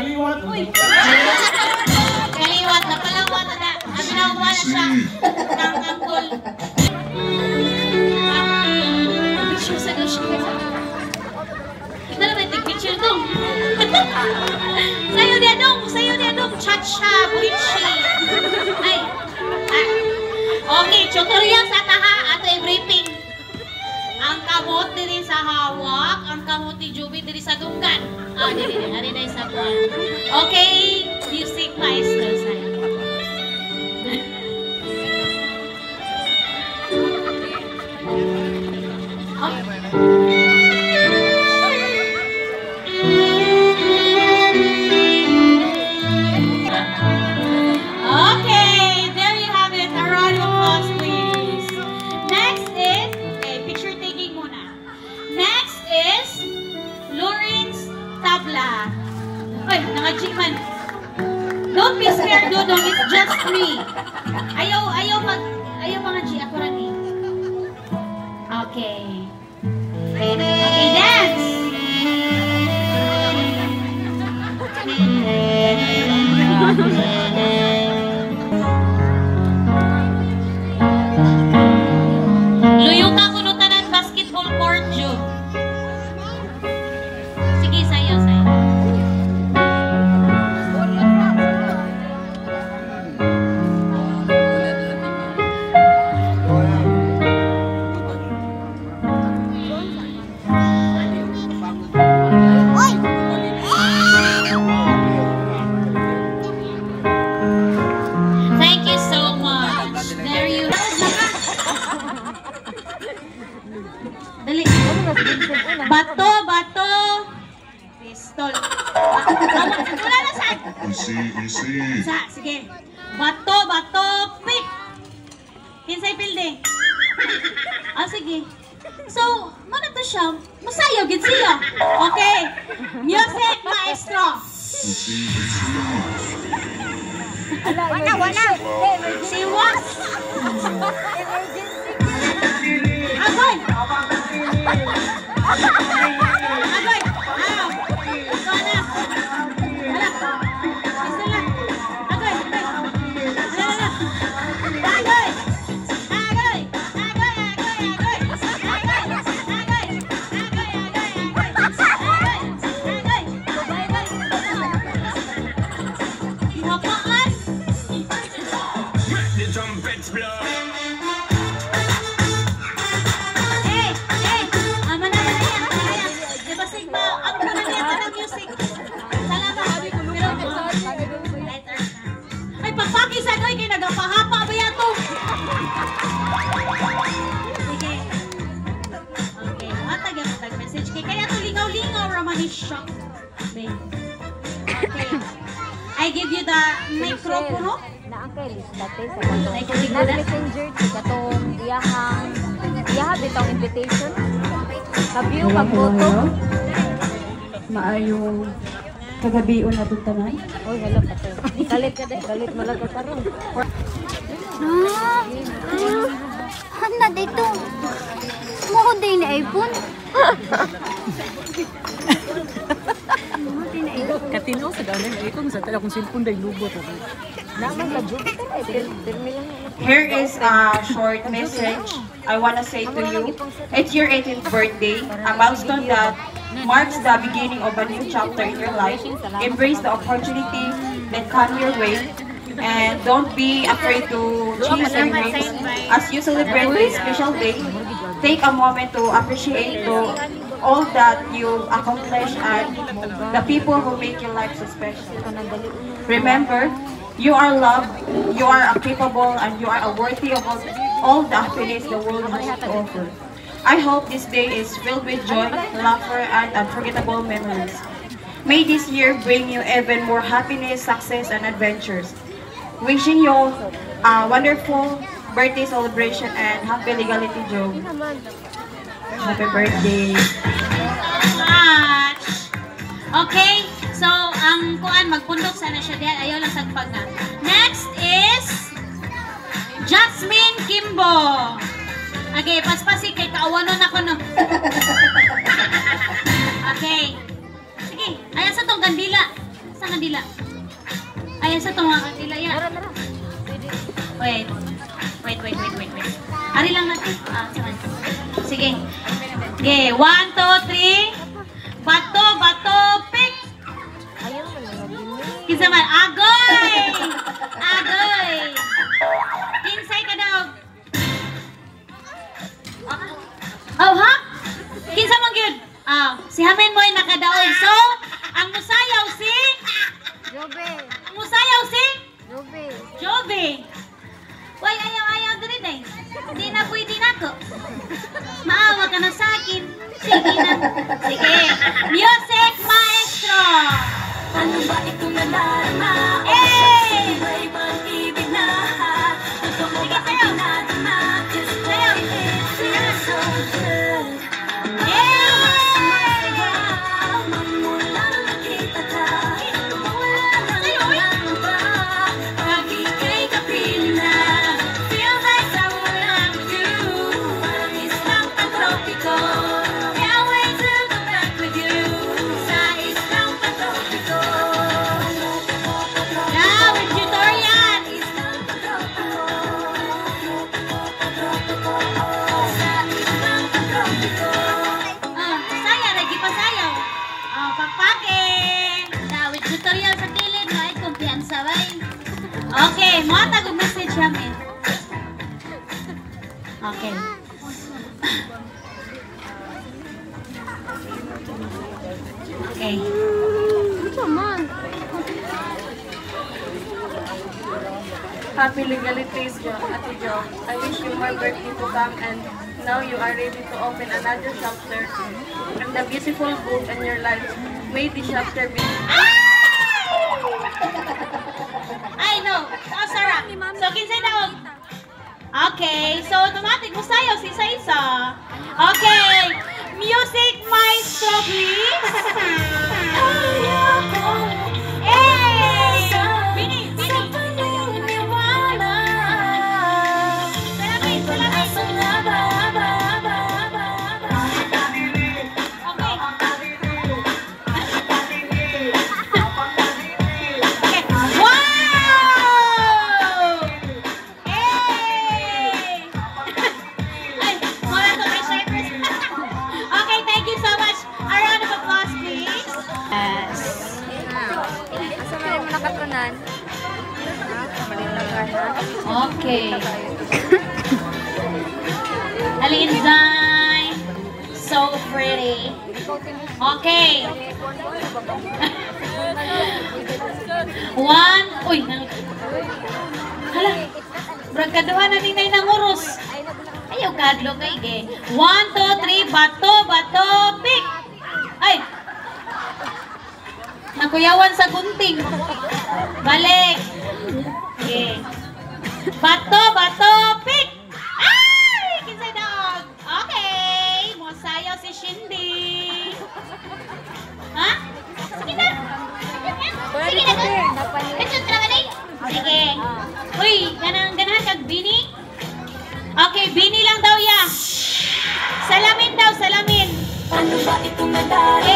kaliwat. Uy! Kaliwat, napalawa na na. Ang nawa na siya ng anggol. Picture sa gusto ko. Kita naman yung picture dong. Sayo niya dong. Cha-cha, buichi. Ay. Okay, tutorial sa taha. Ato yung briefing. Ang kamot diri sa hawak, ang kamot ni Juby diri sa dunggan. Diri na sa buwan. Okay, music maestro sa'yo. Okay, there you have it. A round of applause, please. Next is, picture taking muna. Next is Lawrence Tabla. Ay, naka-G-man. Don't be scared, Dodong. It's just me. Ayaw mga G. Ako lang eh. Okay. Okay, dance! Luyo ka kuno tanan basketball court, Jo. Sige, sayo. Thank you so much. There you Dali. Bato. Pistol. Wala na saan. Easy. Sige. Bato, pick. Kinsay pilde. Sige. So, mana to siya? Masayaw, gid siya. Okay. Music, maestro. Wala. Si what? Agoy. I give you the microphone. Naangkay list dati sa katong messenger katong iyaha bitong invitation. Kabiyo pag photo. Maayong kagabion na itong tanan. Oy, hello patay. Galit ka dahil. Galit mo lang ka karoon. Handa dito. Mo din na iPhone. Katino sa dalan ay kung sa tala kung cellphone day lubot ako. Naman ka jud. Here is a short message I want to say to you. It's your 18th birthday, a milestone that marks the beginning of a new chapter in your life. Embrace the opportunity that come your way, and don't be afraid to chase your dreams. As you celebrate this special day, take a moment to appreciate all that you've accomplished and the people who make your life so special. Remember, you are loved, you are capable, and you are worthy of all the happiness the world has to offer. I hope this day is filled with joy, laughter, and unforgettable memories. May this year bring you even more happiness, success, and adventures. Wishing you a wonderful birthday celebration and happy legality, Joe. Happy birthday. Okay, so ang kuan magpundok sana siya diyan, ayaw lang sagpag na. Next is Jasmine Kimbo. Okay, paspasi kay kaawanon ako no. Okay. Sige, ayan sa tong gandila. Sa sa kadila. Ayan sa tunga kadila yan. Wait. Ari lang natin. Sige. Okay, 1, 2, 3. Bato, pick. Kinsa man, agoy! Kinsay ka daw? Oh, ha? Kinsa man gyud? Si Hamen mo ay nakadaog. So, ang musayaw si? Jobe. Ang musayaw si? Jobe. Jobe. Why, ayaw din eh. Hindi na pwede na ko. Maawa ka na sa akin. Sige na. Sige. Music Maestro. Ano ba itong nadarama? Eh! May pag-ibig na sige, sayo. Sayo. Okay, mo tagog message namin. Okay. Okay. Happy legalities, Ate Jo. I wish you more birthday to come, and now you are ready to open another chapter in the beautiful book in your life. May the chapter be... I know. Oh, Sarah. So, kinsay daog? Okay. So, automatic mo sayo si isa-isa. Okay. Music Maestro, please. Hey! Bini. Okay. Alinzay. So pretty. Okay. One. Uy. Hala. Bragkaduhan na ninay ng urus. Ayaw kadlo kay ge. 1, 2, 3. Bato, pick. Ay. Nakuyawan sa gunting. Balik. Okay. Bato, pick! Ay! Kinsay dog! Okay! Mosayaw si Shindy! Ha? Sige na! Sige na! Kansot na naman eh! Sige! Uy! Ganahan kag Bini? Okay, Bini lang daw ya! Salamin daw, salamin! Ano ba itong nadarama?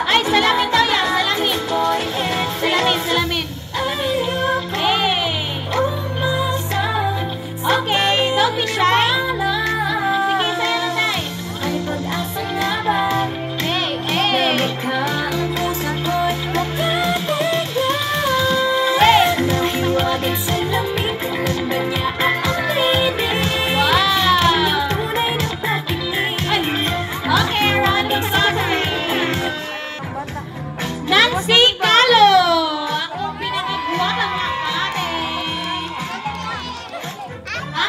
Ay, salamin daw ya! Salamin! Salamin. Hey! Okay, don't be shy. Sige, sayo na tayo. Hey! Okay, round of applause. Nancy Calo! Ako pinagagawa ng mga ate. Ha?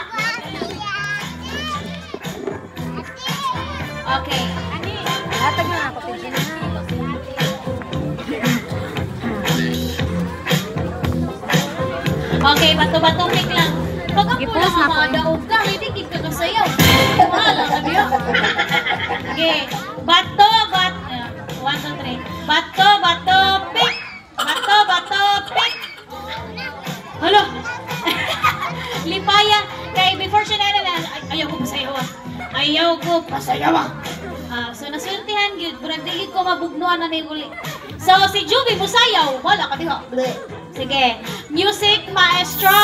Okay. Hatag na ako, Pidgin. Okay, bato-bato pick lang. Pag ako lang ang mga daog ka, hindi ka kasayaw. Mahala ka niyo. Okay. Bato. 1, 2, 3. Bato, pick. Bato, pick. Hala. Lipaya. Kaya before siya ayaw ko pasayaw. So nasultihan, good. Murag dili mabugnuan na ni uli. So, si Juby musayaw. Wala ka diha. Sige. Music maestro.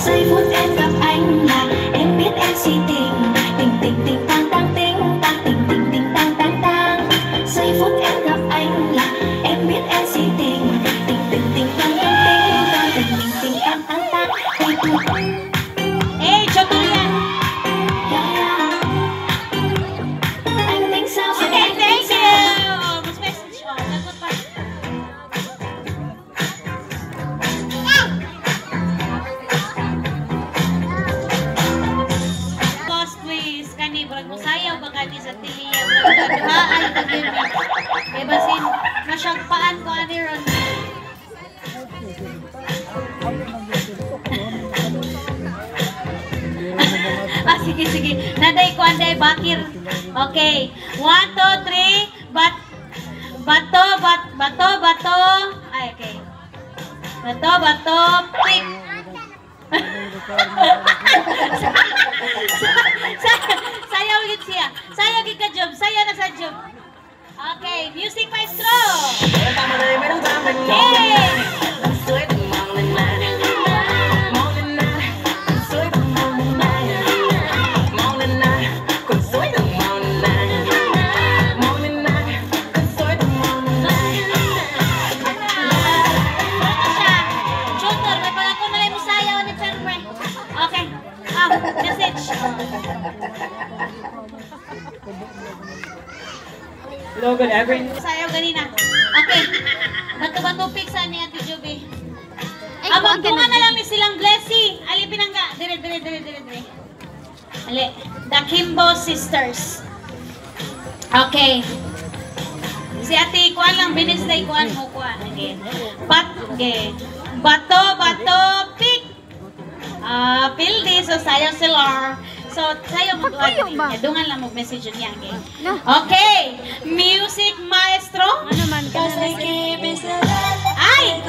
Giây phút em gặp anh là em biết em si tình. Tình tình tình tang tang ting tang tình tình tình tang tang tang. Giây phút em gặp anh là em biết em si tình. Tình tình tình tang tang ting tang tình tình tình em tang tang. Eh, cho tôi yan. Anh tính sao sẽ Okay, thank you. Mas message. Oh, lagot pa. Boss, please. Kani, brag mo sayaw ba kani sa tiliya? Ay, tagin. Eh, basin, masyagpaan ko ani ron. Sige, sige. Naday ko, anday, bakir. Okay. 1, 2, 3. Bato. Ay, okay. Bato, pick. Sayaw gid siya. Sayaw gid ka, Job. Sayaw na sa Job. Okay. Music maestro. Hey! Message. Hello, good evening. Sayaw ganina. Okay. Bato pick sa ni Ate Juby. Ay, Amang tunga na lang ni silang blessing. Ali pinangga. Dire. Ali. The Kimbo Sisters. Okay. Si Ate kuan lang binis day kuan mo kuan again. Bato pick. Pildi, so sayo sila. So, sayo mo dungan lang mo message niya. Okay. Music maestro. Ano man ka na? Ay!